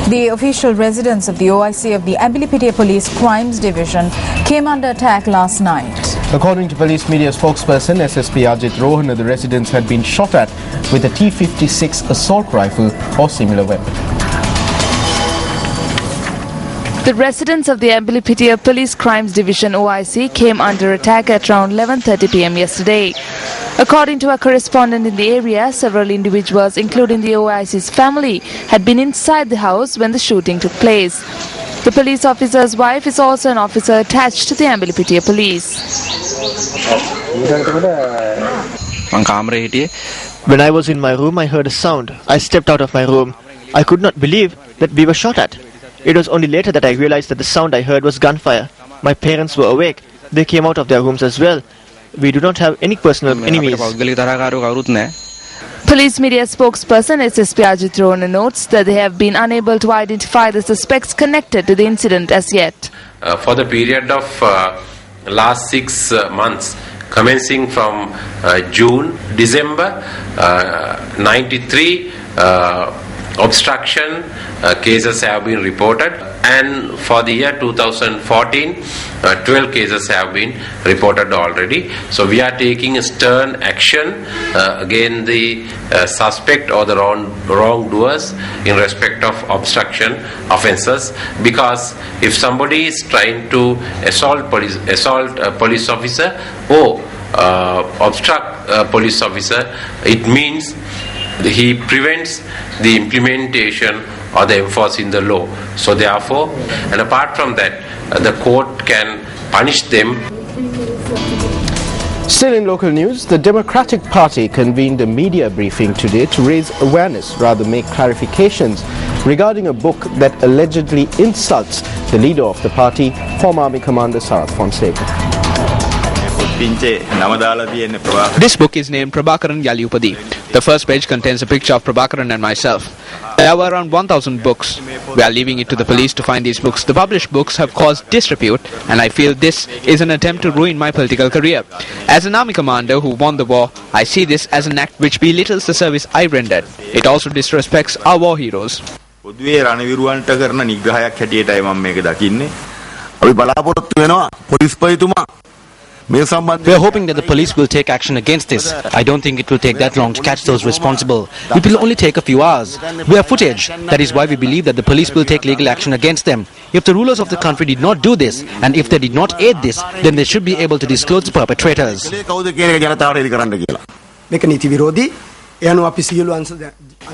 The official residence of the OIC of the Abilipitiya Police Crimes Division came under attack last night. According to police media spokesperson SSP Ajit Rohana, the residence had been shot at with a T56 assault rifle or similar weapon. The residence of the Abilipitiya Police Crimes Division OIC came under attack at around 11:30 p.m. yesterday. According to a correspondent in the area, several individuals, including the OIC's family, had been inside the house when the shooting took place. The police officer's wife is also an officer attached to the Abilipitiya Police. When I was in my room, I heard a sound. I stepped out of my room. I could not believe that we were shot at. It was only later that I realized that the sound I heard was gunfire. My parents were awake. They came out of their rooms as well. We do not have any personal enemies. Police media spokesperson SSP Ajit Rohana notes that they have been unable to identify the suspects connected to the incident as yet. For the period of last 6 months, commencing from December 93, obstruction cases have been reported, and for the year 2014 12 cases have been reported already. So we are taking a stern action against the suspect or the wrongdoers in respect of obstruction offences, because if somebody is trying to assault a police officer or obstruct a police officer, it means he prevents the implementation or the enforcing the law. So therefore, and apart from that, the court can punish them. Still in local news, the Democratic Party convened a media briefing today to raise awareness, rather make clarifications regarding a book that allegedly insults the leader of the party, former Army Commander Sarath Fonseca. This book is named Prabhakaran Yalyupadi. The first page contains a picture of Prabhakaran and myself. There were around 1,000 books. We are leaving it to the police to find these books. The published books have caused disrepute, and I feel this is an attempt to ruin my political career. As an army commander who won the war, I see this as an act which belittles the service I rendered. It also disrespects our war heroes. We are hoping that the police will take action against this. I don't think it will take that long to catch those responsible. It will only take a few hours. We have footage. That is why we believe that the police will take legal action against them. If the rulers of the country did not do this, and if they did not aid this, then they should be able to disclose the perpetrators.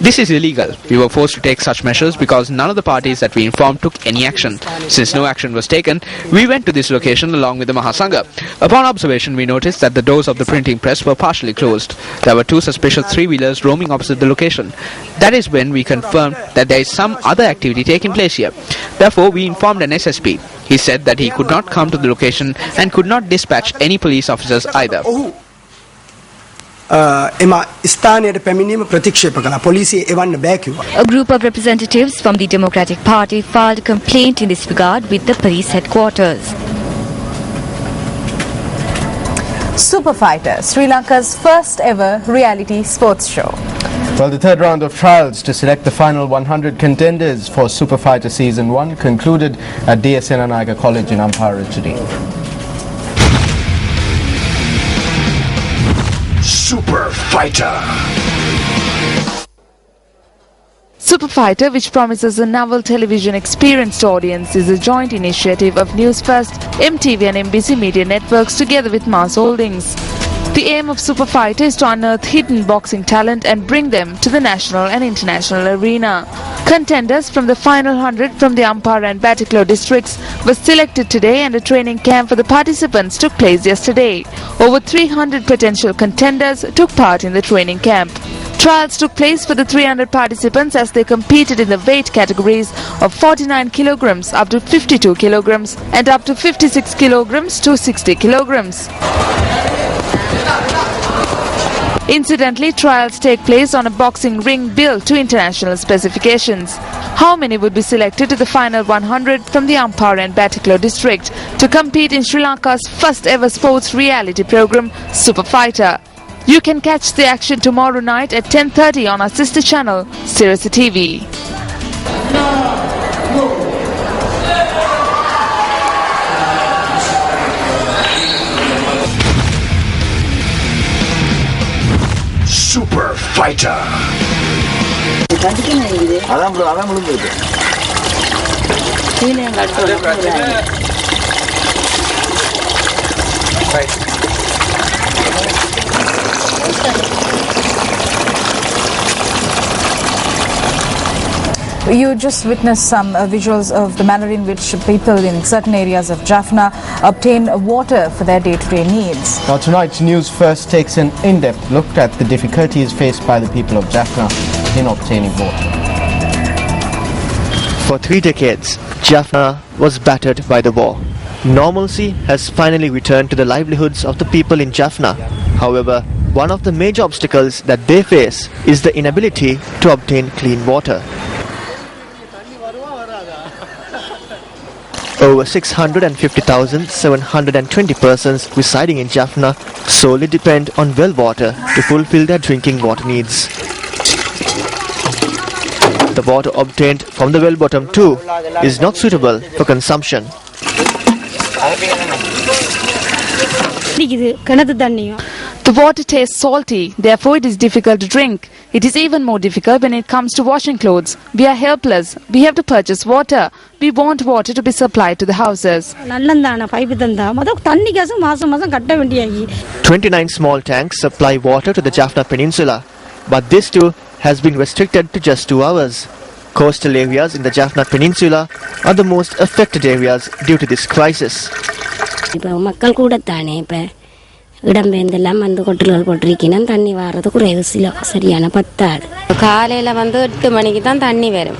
This is illegal. We were forced to take such measures because none of the parties that we informed took any action. Since no action was taken, we went to this location along with the Mahasangha. Upon observation, we noticed that the doors of the printing press were partially closed. There were 2 suspicious 3-wheelers roaming opposite the location. That is when we confirmed that there is some other activity taking place here. Therefore, we informed an SSP. He said that he could not come to the location and could not dispatch any police officers either. A group of representatives from the Democratic Party filed a complaint in this regard with the police headquarters. Super Fighter, Sri Lanka's first ever reality sports show. Well, the third round of trials to select the final 100 contenders for Super Fighter Season 1 concluded at DS Senanayake College in Ampara today. Super Fighter. Super Fighter, which promises a novel television experience to audience, is a joint initiative of Newsfirst, MTV and MBC Media Networks together with Mars Holdings. The aim of Super Fighter is to unearth hidden boxing talent and bring them to the national and international arena. Contenders from the final 100 from the Ampara and Batticaloa districts were selected today, and a training camp for the participants took place yesterday. Over 300 potential contenders took part in the training camp. Trials took place for the 300 participants as they competed in the weight categories of 49 kilograms up to 52 kilograms and up to 56 kilograms to 60 kilograms. Incidentally, trials take place on a boxing ring built to international specifications. How many would be selected to the final 100 from the Ampara and Batticaloa district to compete in Sri Lanka's first ever sports reality program, Super Fighter? You can catch the action tomorrow night at 10:30 on our sister channel, Sirius TV. fighter. You just witnessed some visuals of the manner in which people in certain areas of Jaffna obtain water for their day-to-day needs. Now tonight's Newsfirst takes an in-depth look at the difficulties faced by the people of Jaffna in obtaining water. For 3 decades, Jaffna was battered by the war. Normalcy has finally returned to the livelihoods of the people in Jaffna. However, one of the major obstacles that they face is the inability to obtain clean water. Over 650,720 persons residing in Jaffna solely depend on well water to fulfill their drinking water needs. The water obtained from the well bottom too is not suitable for consumption. The water tastes salty, therefore it is difficult to drink. It is even more difficult when it comes to washing clothes. We are helpless. We have to purchase water. We want water to be supplied to the houses. 29 small tanks supply water to the Jaffna Peninsula, but this too has been restricted to just 2 hours. Coastal areas in the Jaffna Peninsula are the most affected areas due to this crisis. இடம்பெயர்ந்தெல்லாம் வந்து கொட்டல்கள் போட்டிருக்கணும் தண்ணி வர்றது குறைவு சரியான பத்தாது காலையில் வந்து 8 மணிக்கு தான் தண்ணி வரும்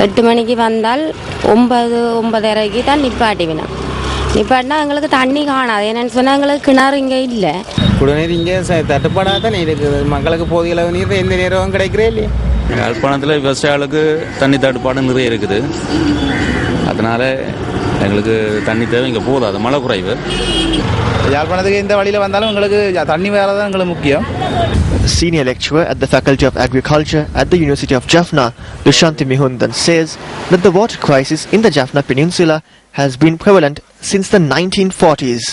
8 மணிக்கு வந்தால் 9:30க்கு தான் நிப்பாட்டிவினோம் நிப்பாட்டினா எங்களுக்கு தண்ணி காணாது என்னென்னு சொன்னால் எங்களுக்கு கிணறு இங்கே இல்லை குடிநீர் இங்கே தட்டுப்பாடாக தான் இருக்குது மக்களுக்கு போதிய அளவு நீர் எந்த நேரமும் கிடைக்கிறே இல்லையா யாழ்ப்பாணத்தில் விவசாயிகளுக்கு தண்ணி தட்டுப்பாடு நிறைய இருக்குது அதனால எங்களுக்கு தண்ணி தேவை இங்கே போதாது மழை குறைவு யாழ்ப்பாணத்துக்கு இந்த வழியில் வந்தாலும் எங்களுக்கு தண்ணி வேற தான் எங்களுக்கு முக்கியம். Senior lecturer at the Faculty of Agriculture at the University of Jaffna, Dushanti Mihundan, says that the water crisis in the Jaffna Peninsula has been prevalent since the 1940s.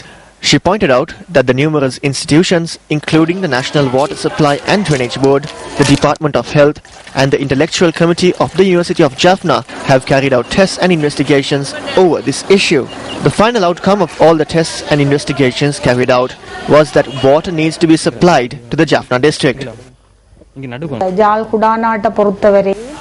She pointed out that the numerous institutions, including the National Water Supply and Drainage Board, the Department of Health, and the Intellectual Committee of the University of Jaffna, have carried out tests and investigations over this issue. The final outcome of all the tests and investigations carried out was that water needs to be supplied to the Jaffna district.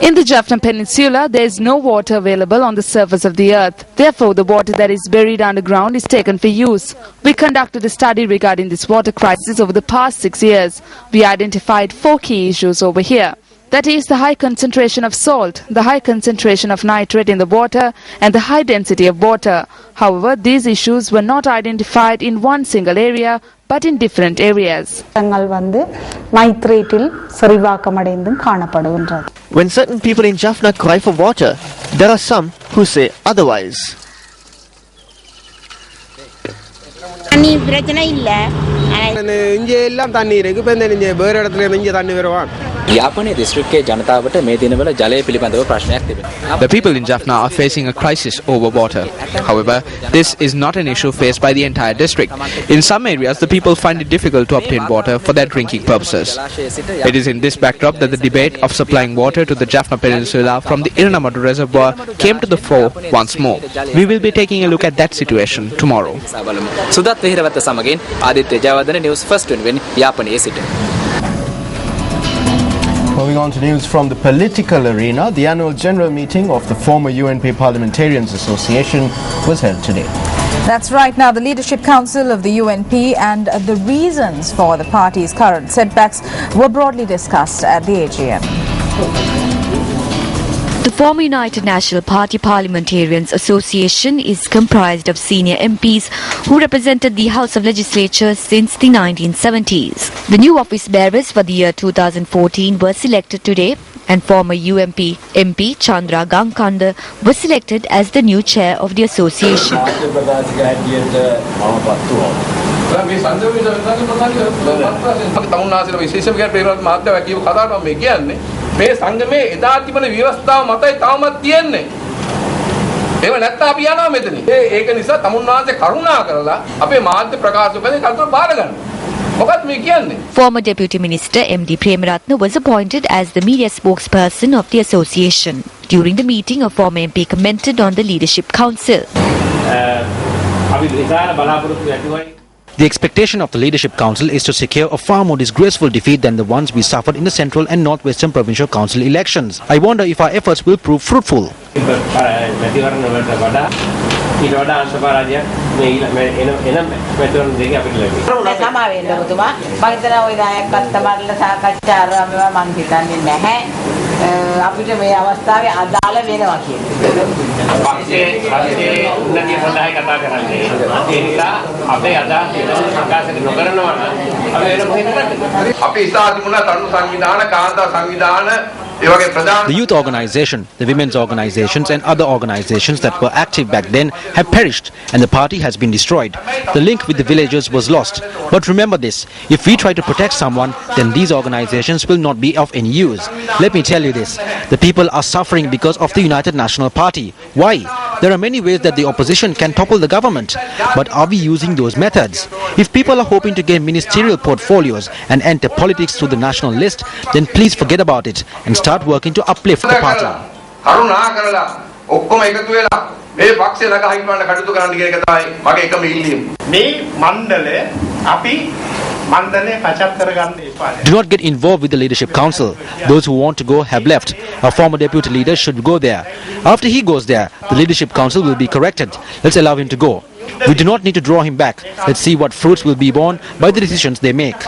In the Jaffna Peninsula, there is no water available on the surface of the earth. Therefore, the water that is buried underground is taken for use. We conducted a study regarding this water crisis over the past 6 years. We identified 4 key issues over here. That is the high concentration of salt, the high concentration of nitrate in the water, and the high density of water. However, these issues were not identified in one single area, but in different areas. When certain people in Jaffna cry for water, there are some who say otherwise. The people in Jaffna are facing a crisis over water. However, this is not an issue faced by the entire district. In some areas, the people find it difficult to obtain water for their drinking purposes. It is in this backdrop that the debate of supplying water to the Jaffna Peninsula from the Iranamadu Reservoir came to the fore once more. We will be taking a look at that situation tomorrow. Moving on to news from the political arena, the annual general meeting of the former UNP Parliamentarians Association was held today. That's right. Now, the Leadership Council of the UNP and the reasons for the party's current setbacks were broadly discussed at the AGM. The former United National Party Parliamentarians Association is comprised of senior MPs who represented the House of Legislature since the 1970s. The new office bearers for the year 2014 were selected today, and former UMP MP Chandra Gangkanda was selected as the new chair of the association. මේ සංගමේ එදා තිබෙන ව්‍යවස්ථාව මතයි තාමත් තියෙන්නේ. ඒව නැත්නම් අපි යනවා මෙතන. ඒක නිසා තමුන්වහන්සේ කරුණා කරලා අපේ මාධ්‍ය ප්‍රකාශකයන් කල්පනා බාර ගන්න. මොකක්ද මේ කියන්නේ? Former Deputy Minister M.D. Premaratne was appointed as the media spokesperson of the association. During the meeting, a former MP commented on the Leadership Council. The expectation of the Leadership Council is to secure a far more disgraceful defeat than the ones we suffered in the Central and Northwestern Provincial Council elections. I wonder if our efforts will prove fruitful. The youth organization, the women's organizations and other organizations that were active back then have perished and the party has been destroyed. The link with the villagers was lost. But remember this, if we try to protect someone, then these organizations will not be of any use. Let me tell you this, the people are suffering because of the United National Party. Why? There are many ways that the opposition can topple the government. But are we using those methods? If people are hoping to gain ministerial portfolios and enter politics through the national list, then please forget about it and start working to uplift the party. Do not get involved with the Leadership Council. Those who want to go have left. Our former deputy leader should go there. After he goes there, the Leadership Council will be corrected. Let's allow him to go. We do not need to draw him back. Let's see what fruits will be borne by the decisions they make.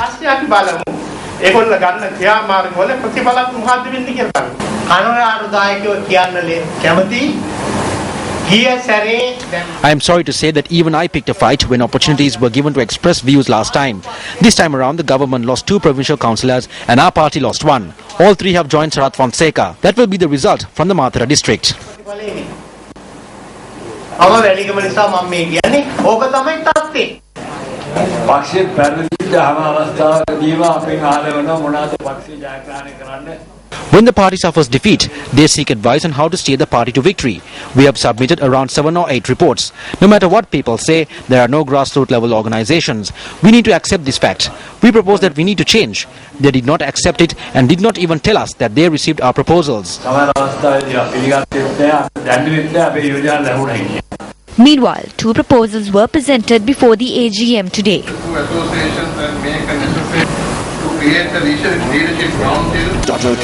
I am sorry to say that even I picked a fight when opportunities were given to express views last time. This time around, the government lost 2 provincial councillors and our party lost 1. All 3 have joined Sarath Fonseca. That will be the result from the Mathura district. When the party suffers defeat, they seek advice on how to steer the party to victory. We have submitted around 7 or 8 reports. No matter what people say, there are no grassroots level organizations. We need to accept this fact. We propose that we need to change. They did not accept it and did not even tell us that they received our proposals. Meanwhile, 2 proposals were presented before the AGM today. Associations and make a necessary to create a leadership council.